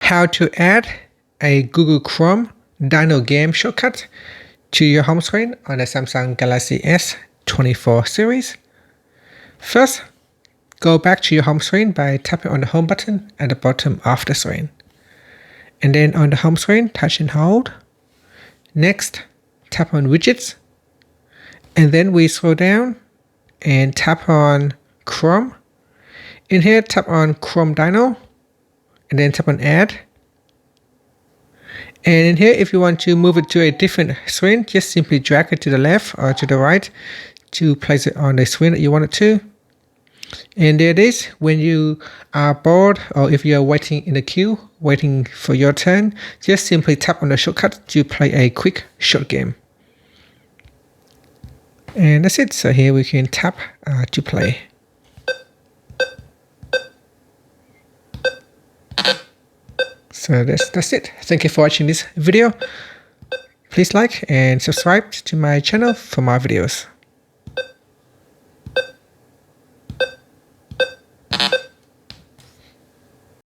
how to add a Google Chrome Dino game shortcut to your home screen on the Samsung Galaxy S24 series. First, go back to your home screen by tapping on the home button at the bottom of the screen. And then on the home screen, touch and hold. Next, tap on Widgets. And then we scroll down and tap on Chrome. In here, tap on Chrome Dino. And then tap on Add. And in here, if you want to move it to a different screen, just simply drag it to the left or to the right to place it on the screen that you want it to. And there it is. When you are bored or if you're waiting in the queue, waiting for your turn, just simply tap on the shortcut to play a quick short game. And that's it. So here we can tap to play. So that's it. Thank you for watching this video. Please like and subscribe to my channel for more videos.